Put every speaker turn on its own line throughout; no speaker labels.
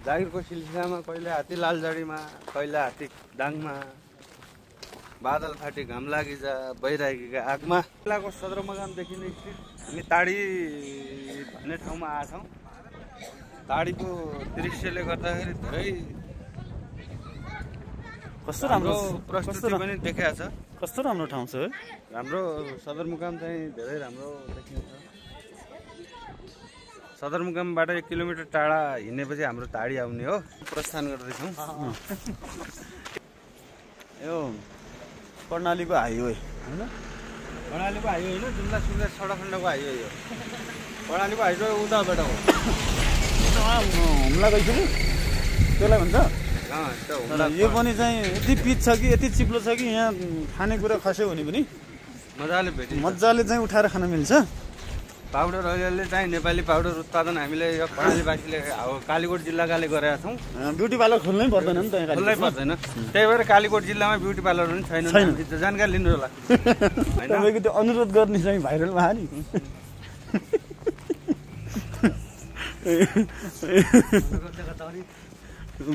जागिरको सिलसिलामा कहिले हात्ती लालजाडीमा, कहिले हात्ती दाङमा, बादल फाटी घाम लागि जा बैरागीका आगमा। जिल्लाको सदरमुकामदेखि नै स्थित हामी टाढी भन्ने ठाउँमा आएका छौँ। टाढीको दृश्यले गर्दाखेरि धेरै
कस्तो राम्रो
प्रस्तुति पनि देखाएको छ।
कस्तो राम्रो ठाउँ छ है।
हाम्रो सदरमुकाम चाहिँ धेरै राम्रो देखिन्छ। सदरमुकामबाट 1 किलोमिटर टाढा हिँडेपछि हाम्रो टाढी आउने हो। प्रस्थान गर्दैछौँ।
यो कर्णालीको हाइवे होइन?
कर्णालीको हाइवे होइन, जुम्ला सुर्खेत सडक खण्डको हाइवे हो। कर्णालीको हाइवे उताबाट हो।
हुम्ला गइसक्यो त्यसलाई भन्छ। यो पनि चाहिँ यति पिच छ कि यति चिप्लो छ कि यहाँ खानेकुरा खस्यो भने पनि मजाले चाहिँ उठाएर खान मिल्छ।
पाउडर अहिले चाहिँ नेपाली पाउडर उत्पादन हामीले यो कर्णालीवासीले कालीकोट जिल्लाकाले गरेका छौँ।
ब्युटी पार्लर खोल्नै पर्दैन नि त,
खोल्नै पर्दैन। त्यही भएर कालीकोट जिल्लामा ब्युटी पार्लर पनि छैन। जानकारी लिनु होला।
तपाईँको त्यो अनुरोध गर्ने चाहिँ भाइरल भयो नि।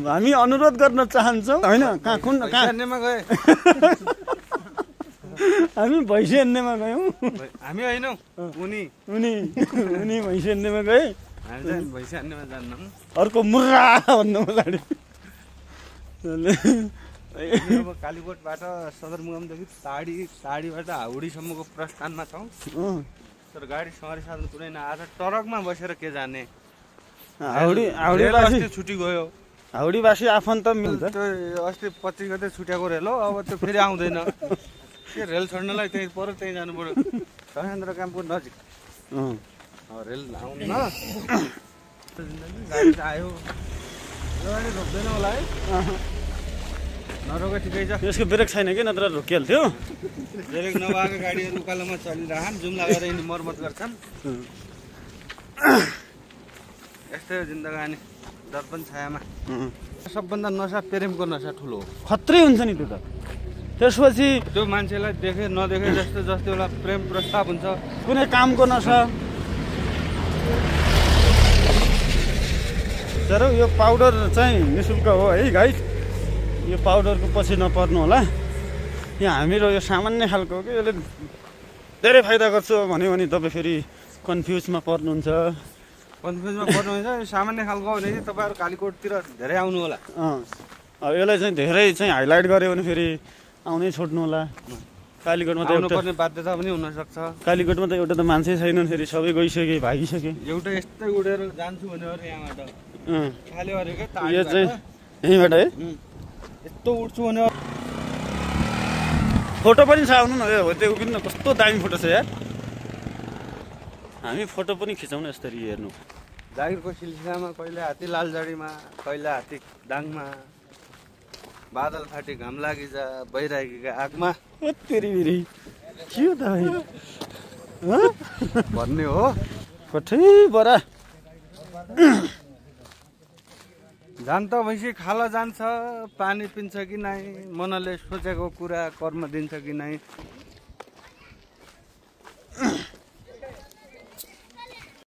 हामी अनुरोध गर्न चाहन्छौँ होइन। कहाँ कुन
अन्यमा गए
हामी भैँसी अन्यमा गयौँ।
हामी होइनौँ, उनी
भैँसी अन्यमा गए।
हामी चाहिँ भैँसी अन्यमा जान्नौँ।
अर्को मुर्रा भन्नु पछाडि
अब कालीकोटबाट सदरमुकामदेखि टाढीबाट हाउडीसम्मको प्रस्थानमा छौँ। तर गाडी सवारी साधन कुनै नआएर ट्रकमा बसेर के जाने।
हाउडीवासी
छुट्टी गयो।
हाउडीवासी आफन्त मिल्छ।
त्यो अस्ति 25 गते छुट्याएको रेल हो, अब त्यो फेरि आउँदैन। के रेल छोड्नलाई त्यहीँ पर त्यहीँ जानु पर्यो। सहेन्द्र कामको नजिक रेल आउनु न। गाडी आयो, यो गाडी रोक्दैन होला है। नरोके ठिकै छ।
यसको ब्रेक छैन कि नत्र रोकिहाल्थ्यो।
ब्रेक नभएको गाडीहरू उकालोमा चलिरहन्, जुम्ला गरेर यिनी मर्मत गर्छन्। यस्तै हो जिन्दगानी, दर्पण छायामा। सबभन्दा नसा प्रेमको नसा ठुलो हो।
खत्रै हुन्छ नि त्यो त। त्यसपछि
त्यो मान्छेलाई देखे नदेखे जस्तो बेला प्रेम प्रस्ताव हुन्छ।
कुनै कामको नसा। तर यो पाउडर चाहिँ निःशुल्क हो है गाइस। यो पाउडरको पछि नपर्नु होला। यहाँ हामीहरू यो सामान्य खालको हो कि यसले धेरै फाइदा गर्छ भन्यो भने तपाईँ फेरि कन्फ्युजमा पर्नुहुन्छ।
यो सामान्य खालको हो भने तपाईँहरू कालीकोटतिर धेरै आउनु होला।
यसलाई चाहिँ धेरै चाहिँ हाइलाइट गऱ्यो भने फेरि आउनै छोड्नु होला। कालीकोटमा त
आउनुपर्ने बाध्यता पनि हुनसक्छ।
कालीकोटमा त एउटा त मान्छे छैनन्, फेरि सबै गइसके भागिसके।
एउटा यस्तै उडेर जान्छु भने यहाँबाट खाली गरेको
यो चाहिँ यहीँबाट है
यस्तो उड्छु भने।
फोटो पनि छ, आउनु न। हो त्यो किन कस्तो दामी फोटो छ यार। हामी फोटो पनि खिचाउन यसरी हेर्नु।
जागिरको सिलसिलामा कहिले हात्ती लालजाडीमा, कहिले हात्ती दाङमा, बादल फाटी घाम लागि जा बैरागीका आगमा।
तेरी के हो त
भन्ने हो।
कठै बरा
जान त भैँसी खाल जान्छ, पानी पिन्छ कि नै, मनले सोचेको कुरा कर्म दिन्छ कि नै।